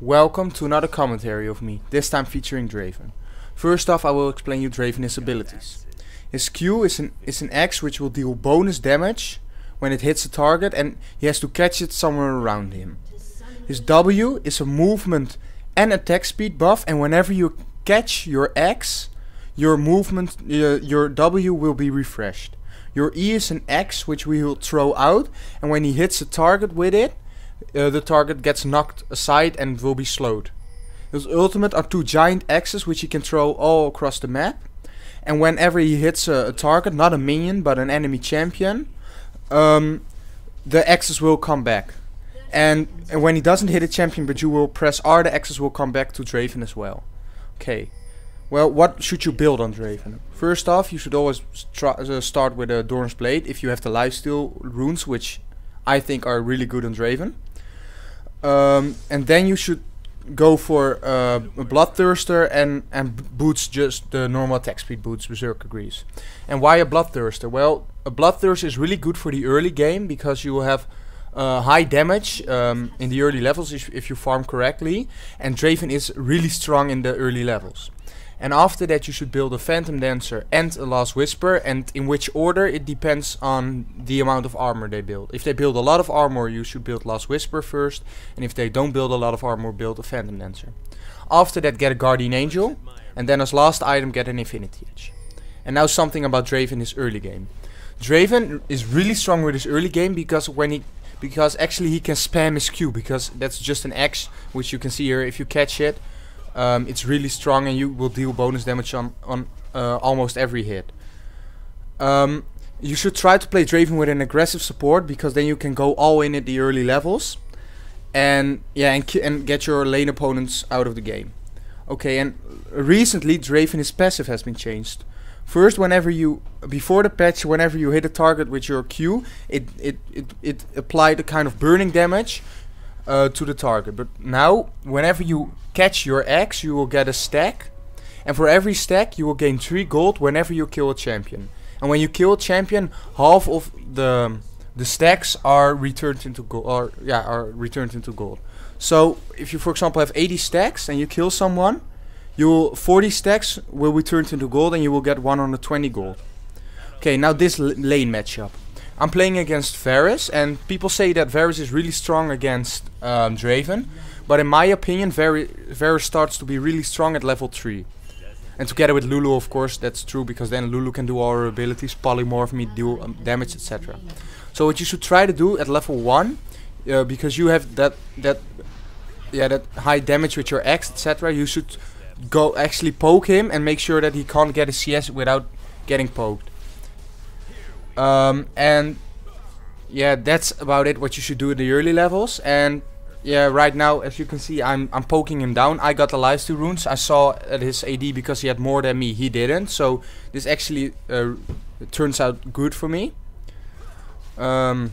Welcome to another commentary of me, this time featuring Draven. First off, I will explain you Draven's abilities. His Q is an X which will deal bonus damage when it hits a target, and he has to catch it somewhere around him. His W is a movement and attack speed buff, and whenever you catch your X, your movement, your W will be refreshed. Your E is an X which we will throw out, and when he hits a target with it, the target gets knocked aside and will be slowed. His ultimate are two giant X's which he can throw all across the map. And whenever he hits a target, not a minion but an enemy champion, the X's will come back. And when he doesn't hit a champion but you will press R, the X's will come back to Draven as well. Okay. Well, what should you build on Draven? First off, you should always start with a Dorans Blade if you have the lifesteal runes, which I think are really good on Draven. And then you should go for a Bloodthirster and boots, just the normal attack speed boots, Berserker Greeves. And why a Bloodthirster? Well, a Bloodthirster is really good for the early game because you will have high damage in the early levels if you farm correctly. And Draven is really strong in the early levels. And after that you should build a Phantom Dancer and a Last Whisper, and in which order it depends on the amount of armor they build. If they build a lot of armor, you should build Last Whisper first, and if they don't build a lot of armor, build a Phantom Dancer. After that get a Guardian Angel, and then as last item get an Infinity Edge. And now something about Draven in his early game. Draven is really strong with his early game because actually he can spam his Q, because that's just an X which you can see here. If you catch it, it's really strong and you will deal bonus damage on almost every hit. You should try to play Draven with an aggressive support, because then you can go all in at the early levels, and get your lane opponents out of the game. Okay, and recently Draven's passive has been changed. First, before the patch, whenever you hit a target with your Q, it applied a kind of burning damage to the target. But now, whenever you catch your X, you will get a stack, and for every stack you will gain 3 gold whenever you kill a champion. And when you kill a champion, half of the stacks are returned into gold. So if you, for example, have 80 stacks and you kill someone, 40 stacks will be turned into gold and you will get 120 gold. Okay, now this lane matchup. I'm playing against Varus, and people say that Varus is really strong against Draven. But in my opinion, Varus starts to be really strong at level 3. And together with Lulu, of course, that's true, because then Lulu can do all her abilities, polymorph me, deal damage, etc. So what you should try to do at level 1, because you have that high damage with your X, etc. You should go actually poke him and make sure that he can't get a CS without getting poked. And yeah, that's about it, what you should do in the early levels. And yeah, right now, as you can see, I'm poking him down. I got the lifesteal runes. I saw at his AD, because he had more than me, he didn't. So this actually turns out good for me. Yeah.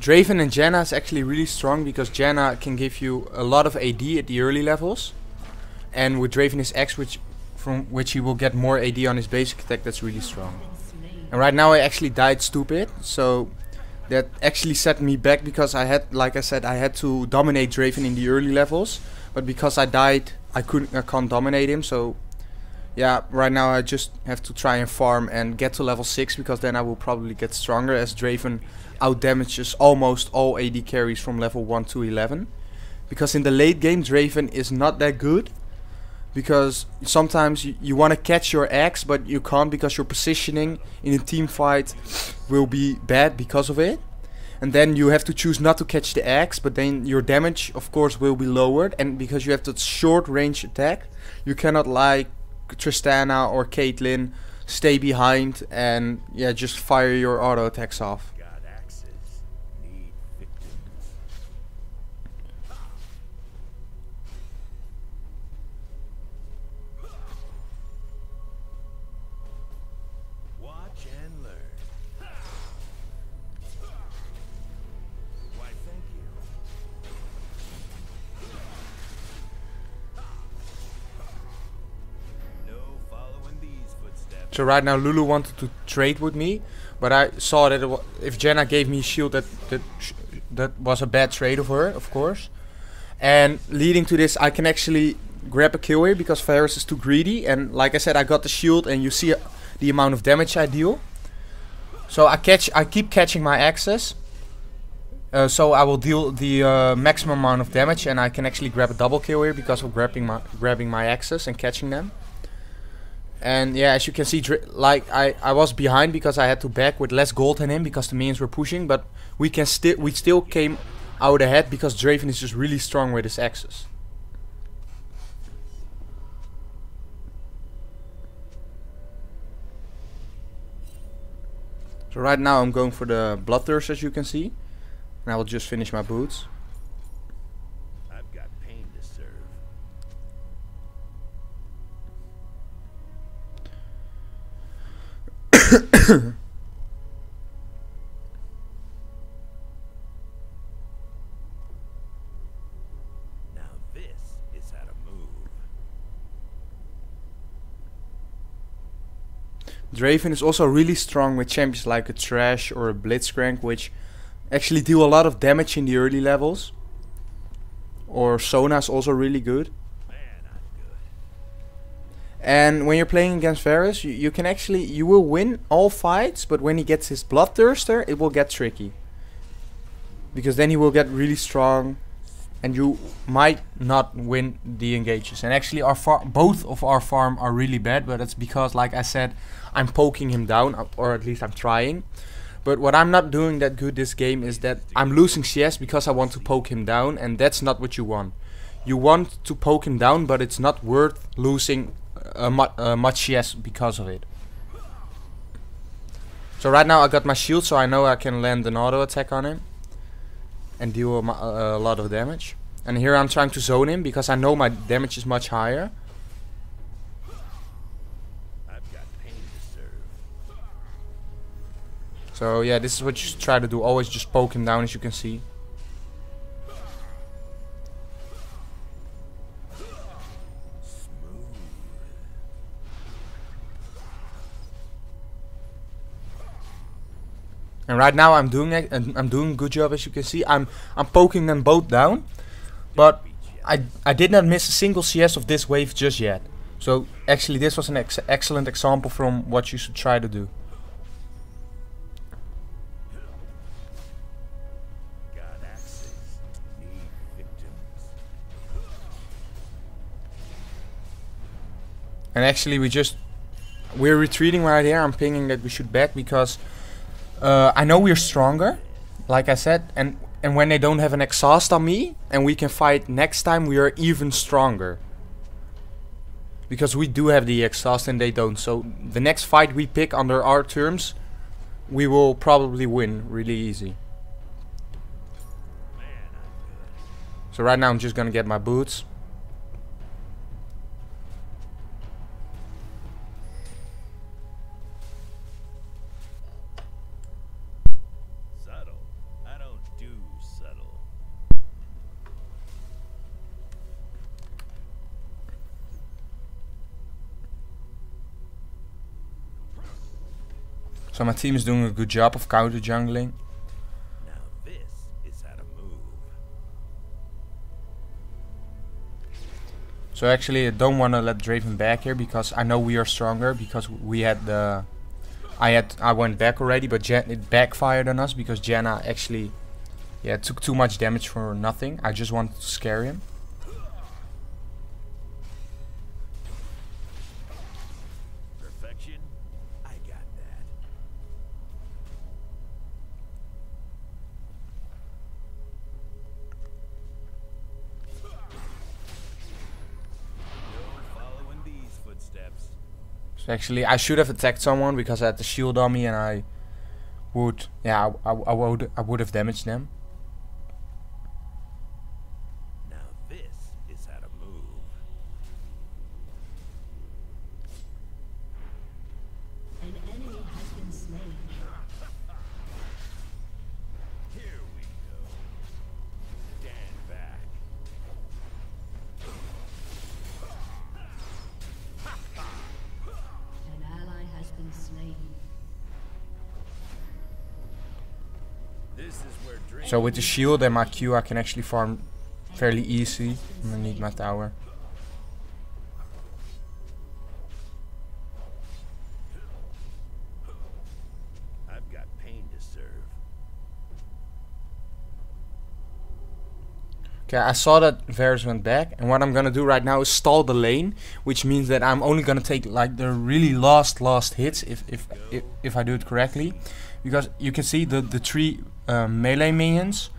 Draven and Janna is actually really strong, because Janna can give you a lot of AD at the early levels. And with Draven's X, from which he will get more AD on his basic attack, that's really strong. And right now I actually died stupid, so that actually set me back, because I had, like I said, I had to dominate Draven in the early levels, but because I died, I can't dominate him. So yeah, right now I just have to try and farm and get to level 6, because then I will probably get stronger, as Draven outdamages almost all AD carries from level 1 to 11. Because in the late game Draven is not that good, because sometimes you want to catch your X, but you can't, because your positioning in a team fight will be bad because of it. And then you have to choose not to catch the X, but then your damage of course will be lowered, and because you have that short range attack, you cannot, like Tristana or Caitlyn, stay behind and just fire your auto attacks off. So right now Lulu wanted to trade with me, but I saw that if Janna gave me a shield that that was a bad trade of her, of course. And leading to this, I can actually grab a kill here because Varus is too greedy. And like I said, I got the shield, and you see the amount of damage I deal. So I keep catching my axes. So I will deal the maximum amount of damage, and I can actually grab a double kill here because of grabbing my axes and catching them. And yeah, as you can see, like I was behind because I had to back with less gold than him because the minions were pushing, but we still came out ahead because Draven is just really strong with his axes. So right now I'm going for the Bloodthirster, as you can see, and I will just finish my boots. I've got pain to serve. Now this is how to move. Draven is also really strong with champions like a Trash or a Blitzcrank, which actually deal a lot of damage in the early levels. Or Sona is also really good. And when you're playing against Varus, you will win all fights, but when he gets his Bloodthirster, it will get tricky. Because then he will get really strong, and you might not win the engages. And actually, both of our farm are really bad, but it's because, like I said, I'm poking him down, or at least I'm trying. But what I'm not doing that good this game is that I'm losing CS because I want to poke him down, and that's not what you want. You want to poke him down, but it's not worth losing much CS because of it. So right now I got my shield, so I know I can land an auto attack on him and deal a lot of damage. And here I'm trying to zone him because I know my damage is much higher. I've got pain to serve. So yeah, this is what you should try to do. Always just poke him down, as you can see. And right now I'm doing it, and I'm doing a good job, as you can see. I'm poking them both down, but I did not miss a single CS of this wave just yet. So actually this was an excellent example from what you should try to do. And actually we're retreating right here. I'm pinging that we should back because I know we're stronger, like I said, and when they don't have an exhaust on me and we can fight next time, we are even stronger. Because we do have the exhaust and they don't. So the next fight we pick under our terms, we will probably win really easy. So right now I'm just gonna get my boots. So my team is doing a good job of counter jungling. Now this is how to move. So actually I don't want to let Draven back here because I know we are stronger, because we had the I went back already, but it backfired on us because Janna actually took too much damage for nothing. I just wanted to scare him. Perfection. I got that. Following these footsteps. So actually I should have attacked someone because I had the shield on me, and I would have damaged them. Now this is how to move. An enemy has been slain. Here we go. Stand back. An ally has been slain. This So with the shield and my Q, I can actually farm fairly easy underneath my tower. I've got pain to serve. Okay, I saw that Varus went back, and what I'm gonna do right now is stall the lane, which means that I'm only gonna take like the really last hits if I do it correctly, because you can see the three melee minions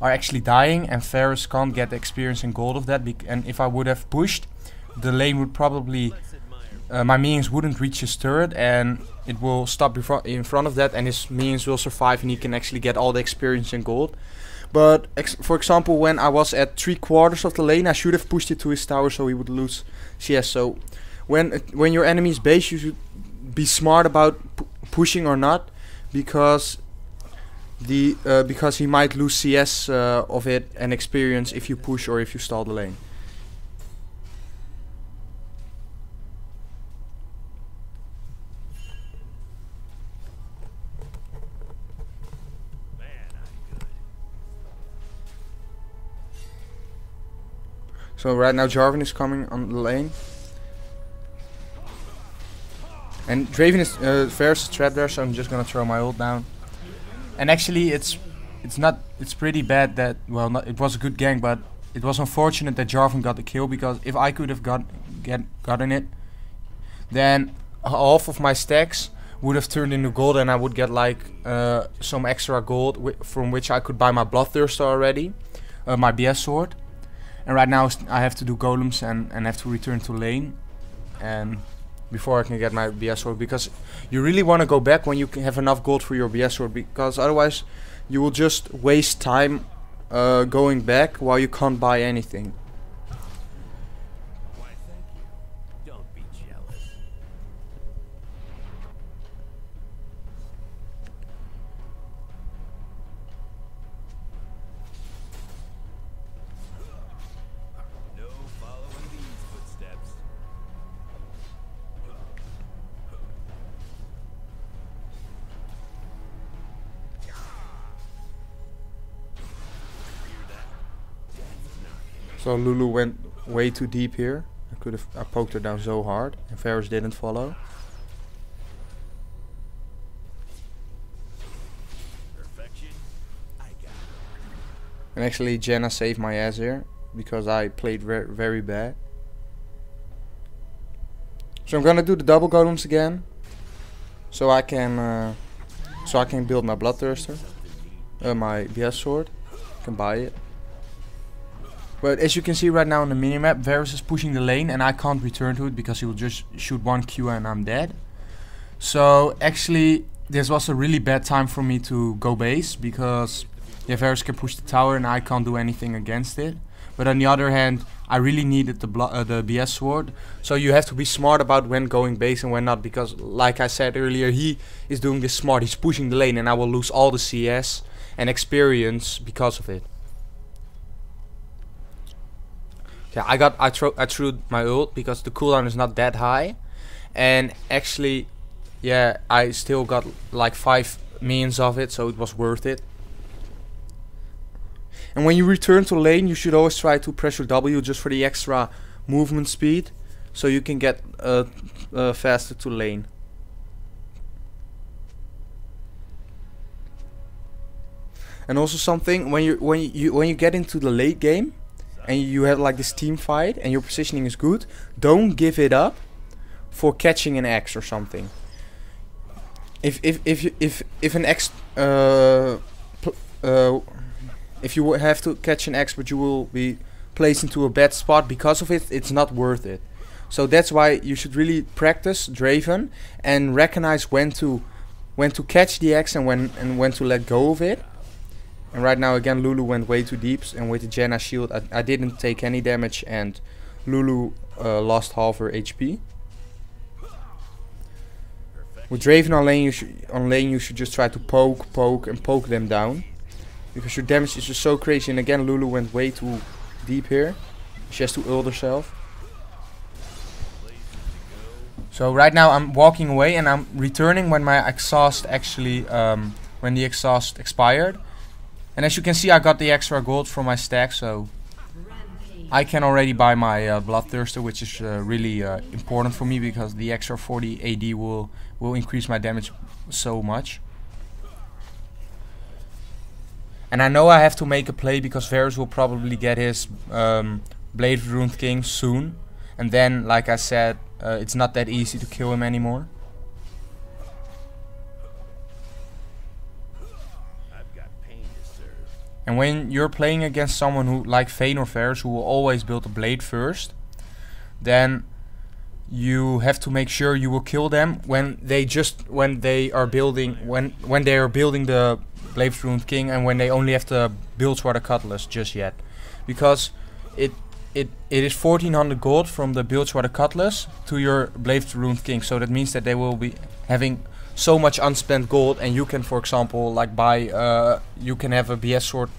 are actually dying, and Varus can't get the experience and gold of that. And if I would have pushed, the lane would probably my minions wouldn't reach his turret, and it will stop in front of that, and his minions will survive, and he can actually get all the experience and gold. But for example, when I was at 3/4 of the lane, I should have pushed it to his tower so he would lose CS. So when your enemy is base, you should be smart about pushing or not, because he might lose CS of it and experience if you push or if you stall the lane. So right now Jarvan is coming on the lane, and Draven is Varus is trapped there, so I'm just gonna throw my ult down. And actually, it's pretty bad that, well, it was a good gank, but it was unfortunate that Jarvan got the kill, because if I could have gotten it, then half of my stacks would have turned into gold, and I would get like some extra gold from which I could buy my Bloodthirster already, my BS sword. And right now I have to do golems and have to return to lane, and before I can get my BS sword, because you really want to go back when you can have enough gold for your BS sword, because otherwise you will just waste time going back while you can't buy anything. Why, thank you. Don't be jealous. No following these footsteps. So Lulu went way too deep here. I poked her down so hard, and Varus didn't follow. Perfection. I got it. And actually Jenna saved my ass here, because I played very bad. So I'm gonna do the double golems again, so I can build my Bloodthirster, my BS sword. I can buy it. But as you can see right now on the minimap, Varus is pushing the lane, and I can't return to it because he will just shoot one Q and I'm dead. So actually this was a really bad time for me to go base, because yeah, Varus can push the tower and I can't do anything against it. But on the other hand, I really needed the BS sword. So you have to be smart about when going base and when not, because like I said earlier, he is doing this smart. He's pushing the lane, and I will lose all the CS and experience because of it. Yeah, I threw my ult because the cooldown is not that high, and actually, yeah, I still got like 5 minions of it, so it was worth it. And when you return to lane, you should always try to press your W just for the extra movement speed, so you can get faster to lane. And also something, when you get into the late game, and you have like this team fight and your positioning is good, don't give it up for catching an X or something. If an X if you have to catch an X but you will be placed into a bad spot because of it, it's not worth it. So that's why you should really practice Draven and recognize when to catch the X and when to let go of it. And right now again Lulu went way too deep, and with the Jenna shield I didn't take any damage, and Lulu lost half her HP. With Draven on lane you should just try to poke them down, because your damage is just so crazy. And again Lulu went way too deep here. She has to ult herself. So right now I'm walking away and I'm returning when my exhaust actually when the exhaust expired. And as you can see, I got the extra gold from my stack, so Rampage. I can already buy my Bloodthirster, which is really important for me because the extra 40 AD will increase my damage so much. And I know I have to make a play because Varus will probably get his Blade Ruined King soon. And then, like I said, it's not that easy to kill him anymore. I've got pain to serve. And when you're playing against someone who, like Vayne or Varus, who will always build a blade first, then you have to make sure you will kill them when they are building the Blade Ruined King, and when they only have the Bilgewater Cutlass just yet, because it is 1400 gold from the Bilgewater Cutlass to your Blade Ruined King, so that means that they will be having so much unspent gold, and you can, for example, like buy you can have a BS sword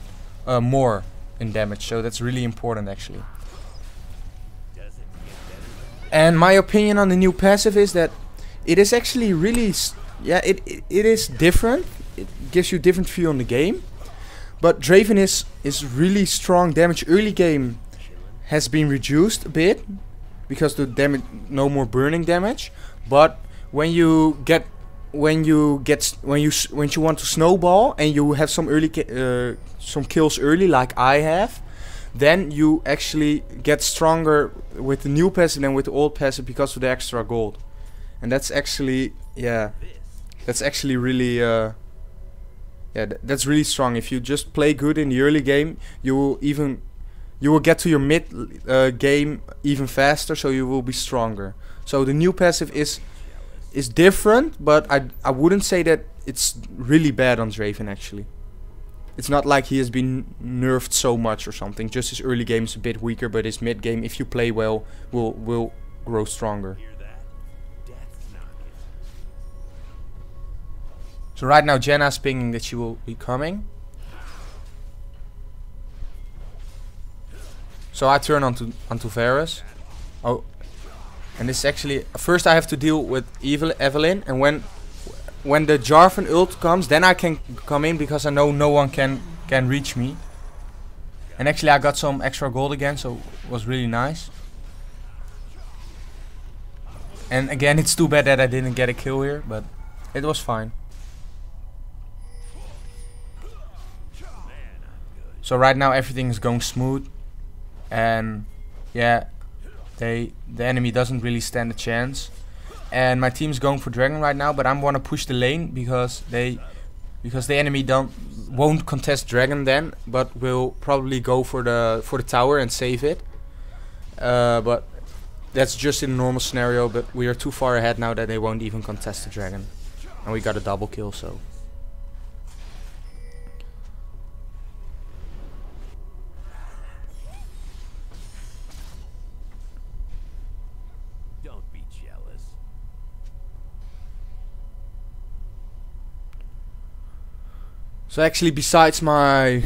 more in damage, so that's really important actually. And my opinion on the new passive is that it is actually really it is different. It gives you a different view on the game, but Draven is really strong damage. Early game has been reduced a bit because the damage, no more burning damage. But when you want to snowball and you have some early some kills early, like I have, then you actually get stronger with the new passive than with the old passive because of the extra gold. And that's actually really that's really strong. If you just play good in the early game, you will get to your mid game even faster, so you will be stronger. So the new passive is different, but I wouldn't say that it's really bad on Draven actually. It's not like he has been nerfed so much or something. Just his early game is a bit weaker, but his mid game, if you play well, will grow stronger. Hear that? Death's knocking. So right now Jenna's pinging that she will be coming. So I turn onto Varus. Oh, and this is actually first I have to deal with Evelyn, and when the Jarvan ult comes, then I can come in because I know no one can reach me. And actually I got some extra gold again, so it was really nice. And again, it's too bad that I didn't get a kill here, but it was fine. So right now everything is going smooth, and yeah, the enemy doesn't really stand a chance. And my team is going for dragon right now, but I'm gonna push the lane because the enemy won't contest dragon then, but will probably go for the tower and save it. But that's just in a normal scenario. But we are too far ahead now that they won't even contest the dragon, and we got a double kill. So. Don't be jealous. So actually, besides my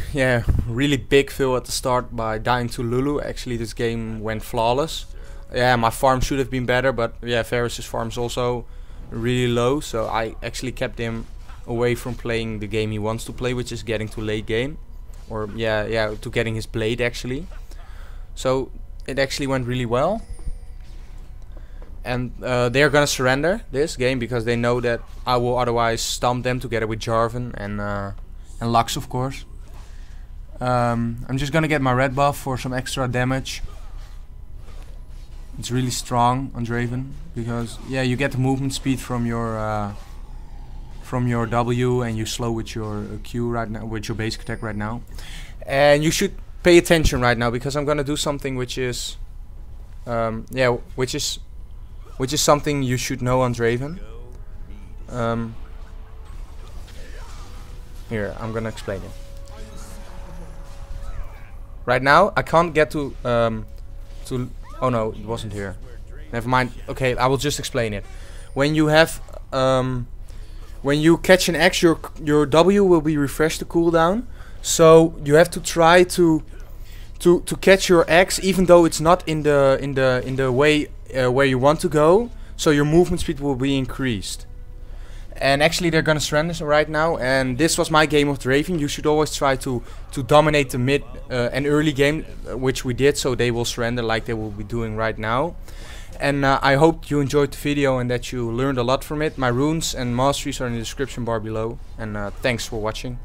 really big fail at the start by dying to Lulu, actually this game went flawless. Yeah, my farm should have been better, but yeah, Varus's farm is also really low, so I actually kept him away from playing the game he wants to play, which is getting to late game, or to getting his blade actually. So it actually went really well, and they're gonna surrender this game because they know that I will otherwise stomp them together with Jarvan and Lux, of course. I'm just gonna get my red buff for some extra damage. It's really strong on Draven because you get the movement speed from your W, and you slow with your Q right now, with your basic attack right now. And you should pay attention right now because I'm gonna do something which is which is something you should know on Draven. Here, I'm gonna explain it. Right now, I can't get to oh no, it wasn't here. Never mind. Okay, I will just explain it. When you have when you catch an X, your W will be refreshed to cooldown. So you have to try to catch your X, even though it's not in the way where you want to go. So your movement speed will be increased. And actually they're gonna surrender right now, and this was my game of Draven. You should always try to dominate the mid and early game, which we did, so they will surrender like they will be doing right now. And I hope you enjoyed the video and that you learned a lot from it. My runes and masteries are in the description bar below, and thanks for watching.